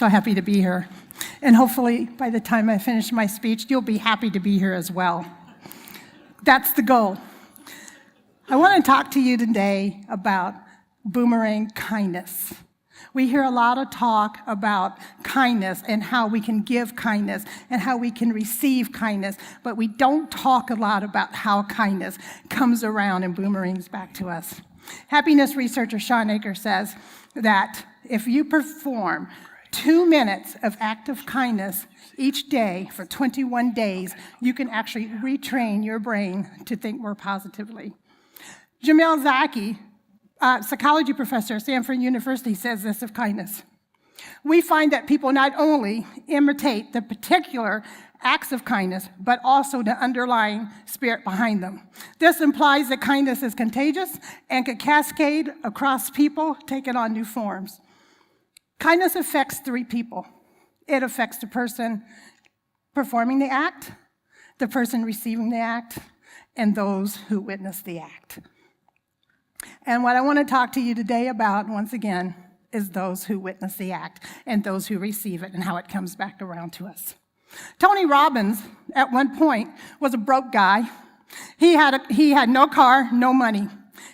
so happy to be here. And hopefully, by the time I finish my speech, you'll be happy to be here as well. That's the goal. I want to talk to you today about Boomerang kindness. We hear a lot of talk about kindness and how we can give kindness and how we can receive kindness, but we don't talk a lot about how kindness comes around and boomerangs back to us. Happiness researcher Sean Aker says that if you perform 2 minutes of act of kindness each day for 21 days, you can actually retrain your brain to think more positively. Jamil Zaki, psychology professor at Stanford University, says this of kindness. We find that people not only imitate the particular acts of kindness, but also the underlying spirit behind them. This implies that kindness is contagious and can cascade across people, taking on new forms. Kindness affects 3 people. It affects the person performing the act, the person receiving the act, and those who witness the act. And what I want to talk to you today about, once again, is those who witness the act and those who receive it and how it comes back around to us. Tony Robbins, at one point, was a broke guy. He had no car, no money.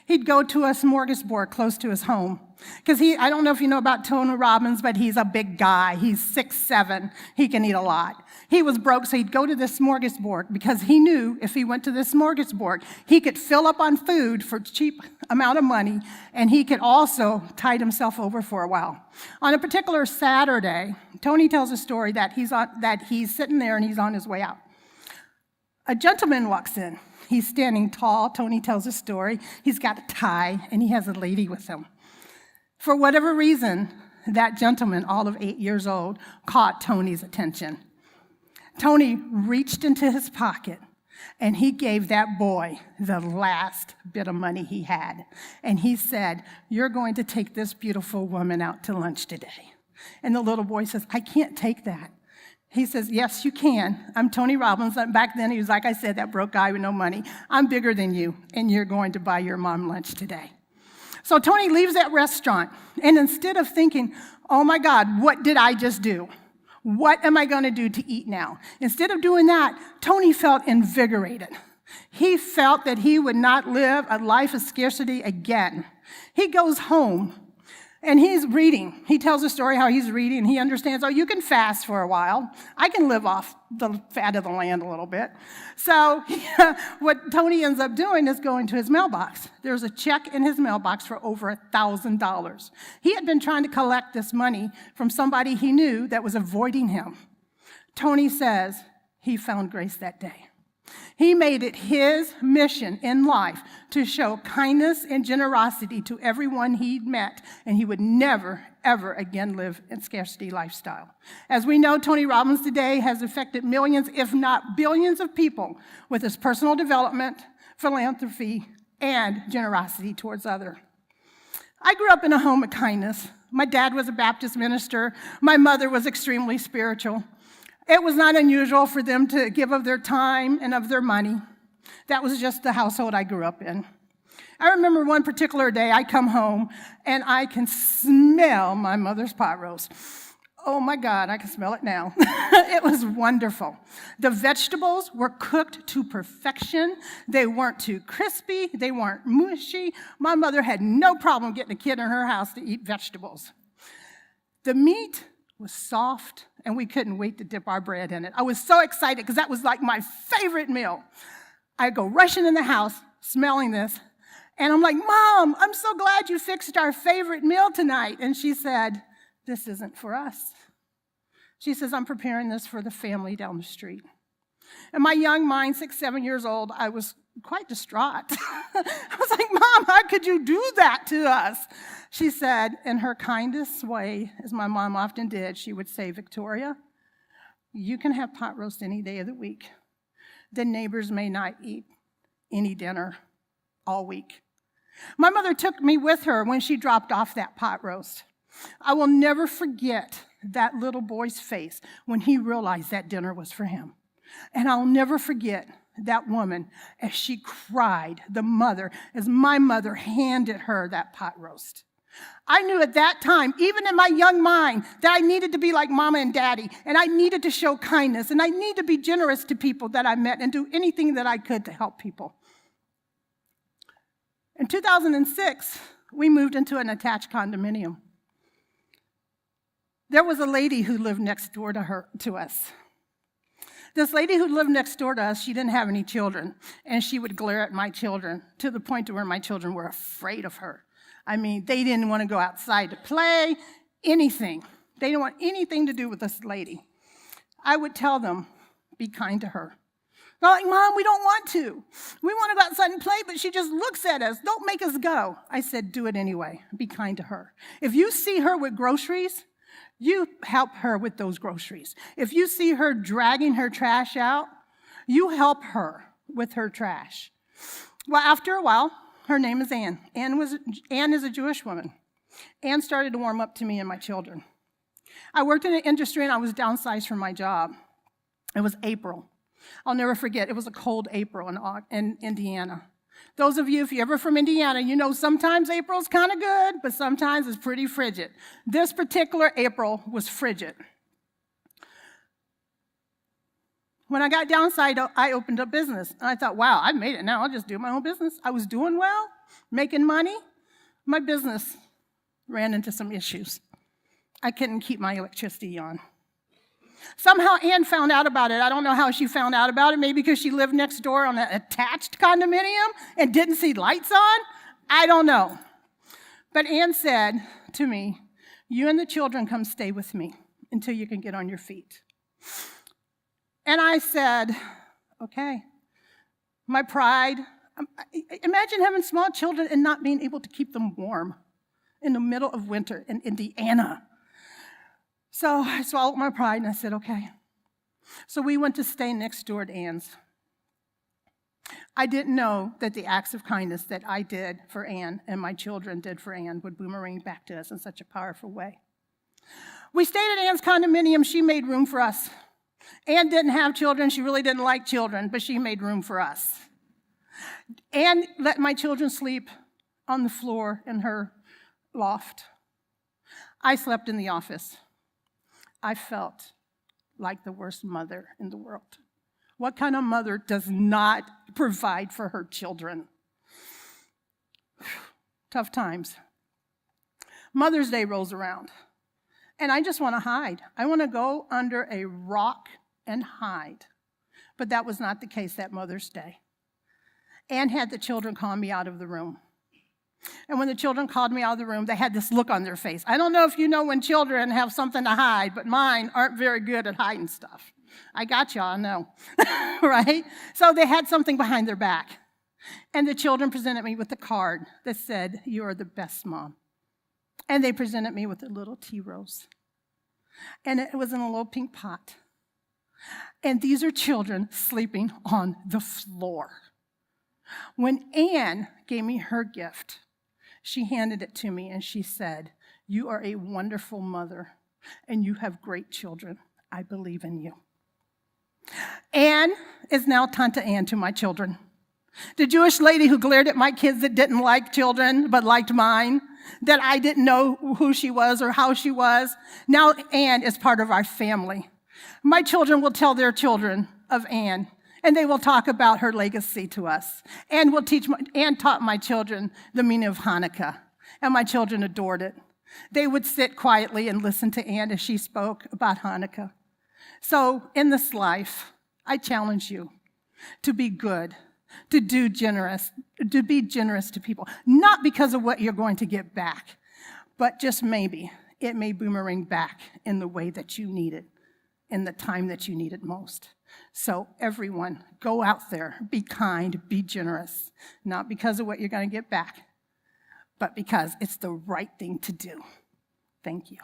He'd go to a smorgasbord close to his home. Because I don't know if you know about Tony Robbins, but he's a big guy. He's 6'7". He can eat a lot. He was broke, so he'd go to this smorgasbord because he knew if he went to this smorgasbord, he could fill up on food for a cheap amount of money, and he could also tide himself over for a while. On a particular Saturday, Tony tells a story that he's sitting there and he's on his way out. A gentleman walks in. He's standing tall. Tony tells a story. He's got a tie, and he has a lady with him. For whatever reason, that gentleman, all of 8 years old, caught Tony's attention. Tony reached into his pocket, and he gave that boy the last bit of money he had. And he said, "You're going to take this beautiful woman out to lunch today." And the little boy says, "I can't take that." He says, "Yes, you can. I'm Tony Robbins." Back then, he was, like I said, that broke guy with no money. "I'm bigger than you, and you're going to buy your mom lunch today." So Tony leaves that restaurant, and instead of thinking, "Oh my God, what did I just do? What am I going to do to eat now?" Instead of doing that, Tony felt invigorated. He felt that he would not live a life of scarcity again. He goes home, and he's reading. He tells a story how he's reading, and he understands, you can fast for a while. I can live off the fat of the land a little bit. So what Tony ends up doing is going to his mailbox. There's a check in his mailbox for over $1,000. He had been trying to collect this money from somebody he knew that was avoiding him. Tony says he found grace that day. He made it his mission in life to show kindness and generosity to everyone he'd met, and he would never, ever again live in scarcity lifestyle. As we know, Tony Robbins today has affected millions, if not billions of people with his personal development, philanthropy, and generosity towards others. I grew up in a home of kindness. My dad was a Baptist minister. My mother was extremely spiritual. It was not unusual for them to give of their time and of their money. That was just the household I grew up in. I remember one particular day I come home and I can smell my mother's pot roast. Oh my God, I can smell it now. It was wonderful. The vegetables were cooked to perfection. They weren't too crispy. They weren't mushy. My mother had no problem getting a kid in her house to eat vegetables. The meat was soft, and we couldn't wait to dip our bread in it. I was so excited because that was like my favorite meal. I go rushing in the house, smelling this, and I'm like, "Mom, I'm so glad you fixed our favorite meal tonight." And she said, "This isn't for us." She says, "I'm preparing this for the family down the street." In my young mind, 6, 7 years old, I was quite distraught. I was like, "Mom, how could you do that to us?" She said, in her kindest way, as my mom often did, she would say, "Victoria, you can have pot roast any day of the week. The neighbors may not eat any dinner all week." My mother took me with her when she dropped off that pot roast. I will never forget that little boy's face when he realized that dinner was for him. And I'll never forget that woman as she cried, the mother, as my mother handed her that pot roast. I knew at that time, even in my young mind, that I needed to be like Mama and Daddy, and I needed to show kindness, and I need to be generous to people that I met and do anything that I could to help people. In 2006, we moved into an attached condominium. There was a lady who lived next door to us. This lady who lived next door to us, she didn't have any children, and she would glare at my children to the point to where my children were afraid of her. I mean, they didn't want to go outside to play, anything. They didn't want anything to do with this lady. I would tell them, be kind to her. They're like, Mom, we don't want to. We want to go outside and play, but she just looks at us. Don't make us go. I said, do it anyway. Be kind to her. If you see her with groceries, you help her with those groceries. If you see her dragging her trash out, you help her with her trash. Well, after a while, her name is Ann. Ann is a Jewish woman. Ann started to warm up to me and my children. I worked in an industry and I was downsized from my job. It was April. I'll never forget, it was a cold April in Indiana. Those of you, if you're ever from Indiana, you know sometimes April's kind of good, but sometimes it's pretty frigid. This particular April was frigid. When I got downside, I opened a business. And I thought, wow, I made it now. I'll just do my own business. I was doing well, making money. My business ran into some issues. I couldn't keep my electricity on. Somehow Ann found out about it. I don't know how she found out about it. Maybe because she lived next door on an attached condominium and didn't see lights on. I don't know. But Ann said to me, you and the children come stay with me until you can get on your feet. And I said, okay. My pride. Imagine having small children and not being able to keep them warm in the middle of winter in Indiana. So I swallowed my pride and I said, okay. So we went to stay next door to Ann's. I didn't know that the acts of kindness that I did for Ann and my children did for Ann would boomerang back to us in such a powerful way. We stayed at Ann's condominium. She made room for us. Ann didn't have children. She really didn't like children, but she made room for us. Ann let my children sleep on the floor in her loft. I slept in the office. I felt like the worst mother in the world. What kind of mother does not provide for her children? Tough times. Mother's Day rolls around, and I just want to hide. I want to go under a rock and hide. But that was not the case that Mother's Day. Ann had the children call me out of the room. And when the children called me out of the room, they had this look on their face. I don't know if you know when children have something to hide, but mine aren't very good at hiding stuff. I got y'all, I know, right? So they had something behind their back. And the children presented me with a card that said, you are the best mom. And they presented me with a little tea rose. And it was in a little pink pot. And these are children sleeping on the floor. When Ann gave me her gift, she handed it to me and she said, you are a wonderful mother and you have great children. I believe in you. Ann is now Tanta Ann to my children. The Jewish lady who glared at my kids that didn't like children but liked mine, that I didn't know who she was or how she was. Now Ann is part of our family. My children will tell their children of Ann, and they will talk about her legacy to us. Ann taught my children the meaning of Hanukkah, and my children adored it. They would sit quietly and listen to Ann as she spoke about Hanukkah. So in this life, I challenge you to be good, to be generous to people, not because of what you're going to get back, but just maybe it may boomerang back in the way that you need it, in the time that you need it most. So everyone, go out there, be kind, be generous, not because of what you're going to get back, but because it's the right thing to do. Thank you.